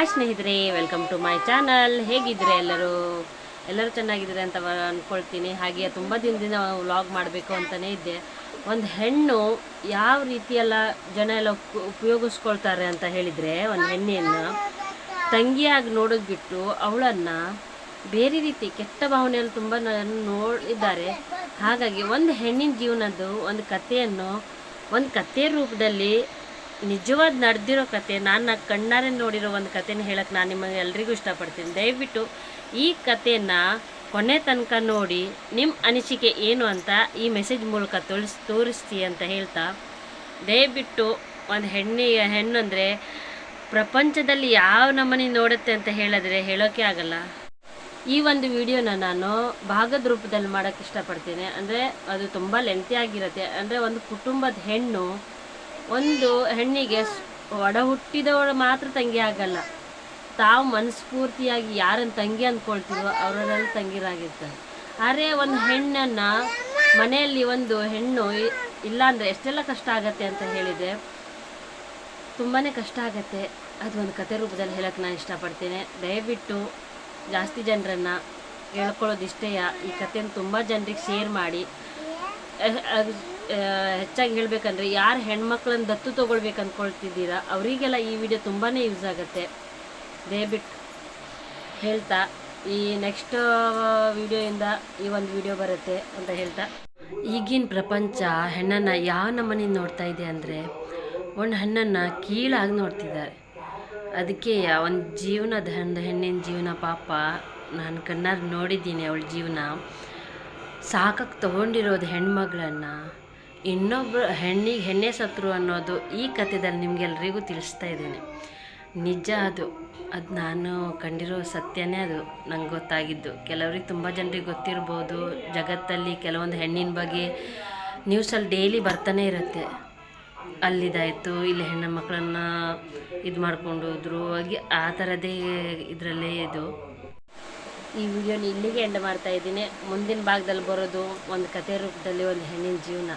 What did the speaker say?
Hi ಸ್ನೇಹಿತರೆ, welcome to my channel. ಹೇಗಿದ್ರೆ ಎಲ್ಲರೂ ಚೆನ್ನಾಗಿದ್ದಾರೆ ಅಂತ ಅಂದ್ಕೊಳ್ತೀನಿ. ಹಾಗೆ ತುಂಬ ದಿನದಿಂದ ವ್ಲಾಗ್ ಮಾಡಬೇಕು ಅಂತಲೇ ಇದ್ದೆ. ಒಂದು ಹೆಣ್ಣು ಯಾವ ರೀತಿಯೆಲ್ಲ ಜನ ಎಲ್ಲ ಉಪಯೋಗಿಸ್ಕೊಳ್ತಾರೆ ಅಂತ ಹೇಳಿದರೆ, ಒಂದು ಹೆಣ್ಣನ್ನು ತಂಗಿಯಾಗಿ ನೋಡೋದು ಬಿಟ್ಟು ಅವಳನ್ನು ಬೇರೆ ರೀತಿ ಕೆಟ್ಟ ಭಾವನೆಯಲ್ಲಿ ತುಂಬ ನೋಡಿದ್ದಾರೆ. ಹಾಗಾಗಿ ಒಂದು ಹೆಣ್ಣಿನ ಜೀವನದ್ದು ಒಂದು ಕಥೆಯನ್ನು ಒಂದು ಕಥೆ ರೂಪದಲ್ಲಿ ನಿಜವಾದ ನಡೆದಿರೋ ಕತೆ, ನಾನು ಕಣ್ಣಾರೆ ನೋಡಿರೋ ಒಂದು ಕಥೆನ ಹೇಳಕ್ಕೆ ನಾನು ನಿಮಗೆ ಎಲ್ರಿಗೂ ಇಷ್ಟಪಡ್ತೀನಿ. ದಯವಿಟ್ಟು ಈ ಕಥೆಯನ್ನು ಕೊನೆ ತನಕ ನೋಡಿ ನಿಮ್ಮ ಅನಿಸಿಕೆ ಏನು ಅಂತ ಈ ಮೆಸೇಜ್ ಮೂಲಕ ತೋರಿಸ್ತಿ ಅಂತ ಹೇಳ್ತಾ, ದಯವಿಟ್ಟು ಒಂದು ಹೆಣ್ಣು ಅಂದರೆ ಪ್ರಪಂಚದಲ್ಲಿ ಯಾವ ನಮ್ಮನೆ ನೋಡುತ್ತೆ ಅಂತ ಹೇಳಿದ್ರೆ ಹೇಳೋಕ್ಕೆ ಆಗಲ್ಲ. ಈ ಒಂದು ವಿಡಿಯೋನ ನಾನು ಭಾಗದ ರೂಪದಲ್ಲಿ ಮಾಡೋಕ್ಕೆ ಇಷ್ಟಪಡ್ತೀನಿ. ಅಂದರೆ ಅದು ತುಂಬ ಲೆಂತಿ ಆಗಿರುತ್ತೆ. ಅಂದರೆ ಒಂದು ಕುಟುಂಬದ ಹೆಣ್ಣು ಒಂದು ಹೆಣ್ಣಿಗೆ ಒಡ ಹುಟ್ಟಿದವಳು ಮಾತ್ರ ತಂಗಿ ಆಗಲ್ಲ. ತಾವು ಮನಸ್ಫೂರ್ತಿಯಾಗಿ ಯಾರನ್ನು ತಂಗಿ ಅಂದ್ಕೊಳ್ತೀವೋ ಅವರೆಲ್ಲ ತಂಗಿರಾಗಿರ್ತಾರೆ. ಆದರೆ ಒಂದು ಹೆಣ್ಣನ್ನು ಮನೆಯಲ್ಲಿ ಒಂದು ಹೆಣ್ಣು ಇಲ್ಲಾಂದರೆ ಎಷ್ಟೆಲ್ಲ ಕಷ್ಟ ಆಗತ್ತೆ ಅಂತ ಹೇಳಿದರೆ ತುಂಬಾ ಕಷ್ಟ ಆಗತ್ತೆ. ಅದು ಒಂದು ಕಥೆ ರೂಪದಲ್ಲಿ ಹೇಳೋಕ್ಕೆ ನಾನು ಇಷ್ಟಪಡ್ತೇನೆ. ದಯವಿಟ್ಟು ಜಾಸ್ತಿ ಜನರನ್ನು ಹೇಳ್ಕೊಳ್ಳೋದಿಷ್ಟೇಯ. ಈ ಕಥೆಯನ್ನು ತುಂಬ ಜನರಿಗೆ ಶೇರ್ ಮಾಡಿ. ಹೆಚ್ಚಾಗಿ ಹೇಳಬೇಕಂದ್ರೆ ಯಾರು ಹೆಣ್ಮಕ್ಳನ್ನ ದತ್ತು ತೊಗೊಳ್ಬೇಕು ಅಂದ್ಕೊಳ್ತಿದ್ದೀರಾ ಅವರಿಗೆಲ್ಲ ಈ ವಿಡಿಯೋ ತುಂಬಾ ಯೂಸ್ ಆಗುತ್ತೆ. ದಯವಿಟ್ಟು ಹೇಳ್ತಾ, ಈ ನೆಕ್ಸ್ಟ್ ವಿಡಿಯೋಯಿಂದ ಈ ಒಂದು ವಿಡಿಯೋ ಬರುತ್ತೆ ಅಂತ ಹೇಳ್ತಾ, ಈಗಿನ ಪ್ರಪಂಚ ಹೆಣ್ಣನ್ನು ಯಾವ ನಮ್ಮನೆ ನೋಡ್ತಾ ಇದೆ ಅಂದರೆ ಒಂದು ಹೆಣ್ಣನ್ನು ಕೀಳಾಗಿ ನೋಡ್ತಿದ್ದಾರೆ. ಅದಕ್ಕೆ ಒಂದು ಜೀವನದ ಹೆಣ್ಣಿನ ಜೀವನ ಪಾಪ ನಾನು ಕಣ್ಣಾರೆ ನೋಡಿದ್ದೀನಿ. ಅವಳ ಜೀವನ ಸಾಕಕ್ಕೆ ತೊಗೊಂಡಿರೋದು ಹೆಣ್ಮಗಳನ್ನು ಇನ್ನೊಬ್ಬರು ಹೆಣ್ಣೆ ಸತ್ರು ಅನ್ನೋದು ಈ ಕಥೆದಲ್ಲಿ ನಿಮಗೆಲ್ರಿಗೂ ತಿಳಿಸ್ತಾ ಇದ್ದೀನಿ. ನಿಜ ಅದು ನಾನು ಕಂಡಿರೋ ಸತ್ಯನೇ. ಅದು ನಂಗೆ ಗೊತ್ತಾಗಿದ್ದು. ಕೆಲವ್ರಿಗೆ ತುಂಬ ಜನರಿಗೆ ಗೊತ್ತಿರ್ಬೋದು. ಜಗತ್ತಲ್ಲಿ ಕೆಲವೊಂದು ಹೆಣ್ಣಿನ ಬಗ್ಗೆ ನ್ಯೂಸಲ್ಲಿ ಡೈಲಿ ಬರ್ತಾನೆ ಇರುತ್ತೆ. ಅಲ್ಲಿದಾಯಿತು, ಇಲ್ಲಿ ಹೆಣ್ಣು ಮಕ್ಕಳನ್ನು ಇದು ಮಾಡ್ಕೊಂಡು ಹೋದ್ರು, ಹಾಗೆ ಆ ಥರದೇ ಇದರಲ್ಲೇ ಇದು. ಈ ವಿಡಿಯೋನ ಇಲ್ಲಿಗೆ ಎಂಡ್ ಮಾಡ್ತಾ ಇದ್ದೀನಿ. ಮುಂದಿನ ಭಾಗದಲ್ಲಿ ಬರೋದು ಒಂದು ಕಥೆ ರೂಪದಲ್ಲಿ ಒಂದು ಹೆಣ್ಣಿನ ಜೀವನ.